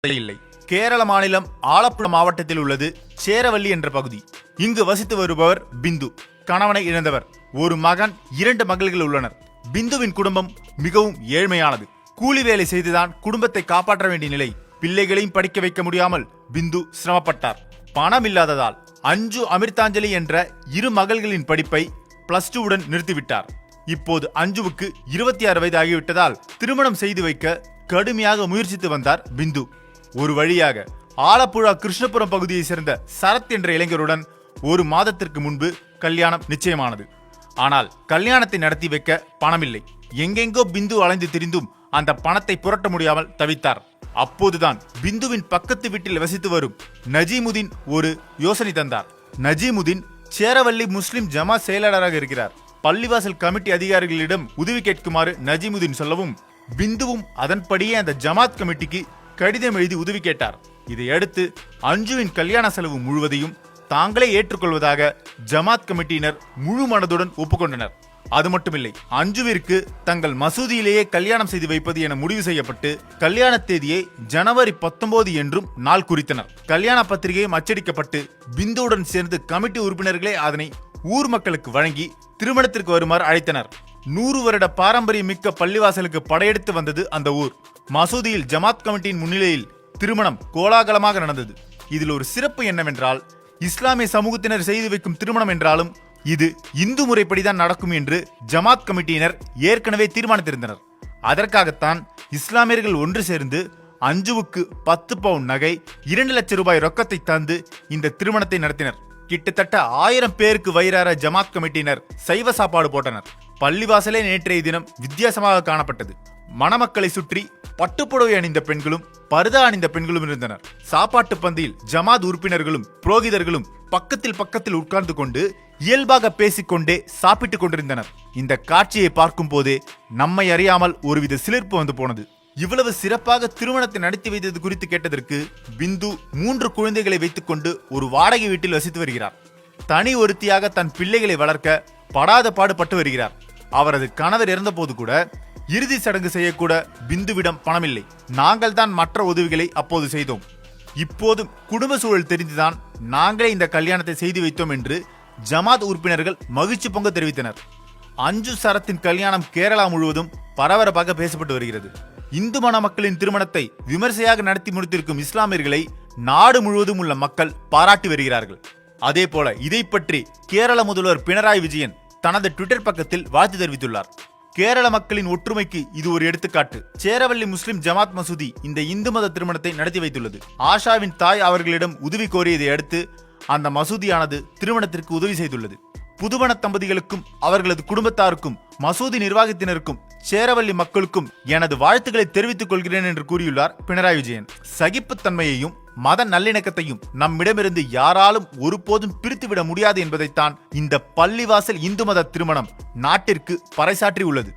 இல்லை. கேரள மாநிலம் ஆலப்புழா மாவட்டத்தில் உள்ளது சேரவள்ளி என்ற பகுதி. இங்கு வசித்து வருபவர் பிந்து. கணவனை இழந்தவர். ஒரு மகன், 2 மகள்கள் உள்ளனர். பிந்துவின் குடும்பம் மிகவும் ஏழ்மையானது. கூலி வேலை செய்துதான் குடும்பத்தை காப்பாற்ற வேண்டிய நிலை. பிள்ளைகளையும் படிக்க வைக்க முடியாமல் பிந்து சிரமப்பட்டார். பணம் இல்லாததால் அஞ்சு அமிர்தாஞ்சலி என்ற 2 மகள்களின் படிப்பை +2 உடன் நிறுத்திவிட்டார். இப்போது அஞ்சுவுக்கு 26 வயது ஆகிவிட்டதால் திருமணம் செய்து வைக்க கடுமையாக முயற்சித்து வந்தார் பிந்து. ஒரு வழியாக ஆலப்புழா கிருஷ்ணபுரம் பகுதியை சேர்ந்த சரத் என்ற இளைஞருடன் 1 மாதத்திற்கு முன்பு கல்யாணம் நிச்சயமானது. ஆனால் கல்யாணத்தை நடத்தி வைக்க பணமில்லை. எங்கெங்கோ பிந்து அலைந்து திரிந்தும் அந்த பணத்தை புரட்ட முடியாமல் தவித்தார். அப்போதுதான் பிந்துவின் பக்கத்து வீட்டில் வசித்து வரும் நஜீமுதீன் ஒரு யோசனை தந்தார். நஜீமுதீன் சேரவள்ளி முஸ்லிம் ஜமாத் செயலாளராக இருக்கிறார். பள்ளிவாசல் கமிட்டி அதிகாரிகளிடம் உதவி கேட்குமாறு நஜீமுதீன் சொல்லவும் பிந்துவும் அதன்படியே அந்த ஜமாத் கமிட்டிக்கு கடிதம் எழுதி உதவி கேட்டார். இதையடுத்து அஞ்சுவின் கல்யாண செலவு முழுவதையும் தாங்களே ஏற்றுக்கொள்வதாக ஜமாத் கமிட்டியினர் முழு மனதுடன் ஒப்புக்கொண்டனர். அது மட்டுமில்லை, அஞ்சுவிற்கு தங்கள் மசூதியிலேயே கல்யாணம் செய்து வைப்பது என முடிவு செய்யப்பட்டு கல்யாண தேதியை ஜனவரி 19 என்றும் நாள் குறித்தனர். கல்யாண பத்திரிகையும் அச்சடிக்கப்பட்டு பிந்துவுடன் சேர்ந்து கமிட்டி உறுப்பினர்களே அதனை ஊர் மக்களுக்கு வழங்கி திருமணத்திற்கு வருமாறு அழைத்தனர். 100 வருட பாரம்பரியம் மிக்க பள்ளிவாசலுக்கு படையெடுத்து வந்தது அந்த ஊர். மசூதியில் ஜமாத் கமிட்டியின் முன்னிலையில் திருமணம் கோலாகலமாக நடந்தது. இதில் ஒரு சிறப்பு என்னவென்றால், இஸ்லாமிய சமூகத்தினர் செய்து வைக்கும் திருமணம் என்றாலும் இது இந்து முறைப்படிதான் நடக்கும் என்று ஜமாத் கமிட்டியினர் ஏற்கனவே தீர்மானித்திருந்தனர். அதற்காகத்தான் இஸ்லாமியர்கள் ஒன்று சேர்ந்து அஞ்சுவுக்கு 10 பவுன் நகை, 2 லட்சம் ரூபாய் ரொக்கத்தை தந்து இந்த திருமணத்தை நடத்தினர். கிட்டத்தட்ட 1000 பேருக்கு வயிறார ஜமாத் கமிட்டியினர் சைவ சாப்பாடு போட்டனர். பள்ளிவாசலே நேற்றைய தினம் வித்தியாசமாக காணப்பட்டது. மணமக்களை சுற்றி பட்டுப்புடவை அணிந்த பெண்களும் பர்தா அணிந்த பெண்களும் இருந்தனர். சாப்பாட்டு பந்தியில் ஜமாத் உறுப்பினர்களும் புரோகிதர்களும் பக்கத்தில் உட்கார்ந்து கொண்டு இயல்பாக பேசிக்கொண்டே சாப்பிட்டுக் கொண்டிருந்தனர். இந்த காட்சியை பார்க்கும் போதே நம்மை அறியாமல் ஒருவித சிலிர்ப்பு வந்து போனது. இவ்வளவு சிறப்பாக திருமணத்தை நடத்தி வைத்தது குறித்து கேட்டதற்கு பிந்து 3 குழந்தைகளை வைத்துக் கொண்டு ஒரு வாடகை வீட்டில் வசித்து வருகிறார். தனி ஒருத்தியாக தன் பிள்ளைகளை வளர்க்க படாத பாடுபட்டு வருகிறார். அவரது கணவர் இறந்த போது கூட இறுதி சடங்கு செய்யக்கூட பிந்துவிடம் பணமில்லை. நாங்கள் தான் மற்ற உதவிகளை அப்போது செய்தோம். இப்போதும் குடும்ப சூழல் தெரிந்துதான் நாங்களே இந்த கல்யாணத்தை செய்து வைத்தோம் என்று ஜமாத் உறுப்பினர்கள் மகிழ்ச்சி பொங்க தெரிவித்தனர். அஞ்சு சரத்தின் கல்யாணம் கேரளா முழுவதும் பரபரப்பாக பேசப்பட்டு வருகிறது. இந்து மண மக்களின் திருமணத்தை விமர்சையாக நடத்தி முடித்திருக்கும் இஸ்லாமியர்களை நாடு முழுவதும் உள்ள மக்கள் பாராட்டி வருகிறார்கள். அதே போல இதை பற்றி கேரள முதல்வர் பினராயி விஜயன் தனது ட்விட்டர் பக்கத்தில் வாழ்த்து தெரிவித்துள்ளார். கேரள மக்களின் ஒற்றுமைக்கு இது ஒரு எடுத்துக்காட்டு. சேரவள்ளி முஸ்லிம் ஜமாத் மசூதி இந்த இந்து மத திருமணத்தை நடத்தி வைத்துள்ளது. ஆஷாவின் தாய் அவர்களிடம் உதவி கோரியதை அடுத்து அந்த மசூதியானது திருமணத்திற்கு உதவி செய்துள்ளது. புதுமண தம்பதிகளுக்கும் அவர்களது குடும்பத்தாருக்கும் மசூதி நிர்வாகத்தினருக்கும் சேரவள்ளி மக்களுக்கும் எனது வாழ்த்துக்களை தெரிவித்துக் கொள்கிறேன் என்று கூறியுள்ளார் பினராயி விஜயன். சகிப்புத்தன்மையையும் மத நல்லிணக்கத்தையும் நம்மிடமிருந்து யாராலும் ஒருபோதும் பிரித்துவிட முடியாது என்பதைத்தான் இந்த பள்ளிவாசல் இந்து மத திருமணம் நாட்டிற்கு பறைசாற்றி உள்ளது.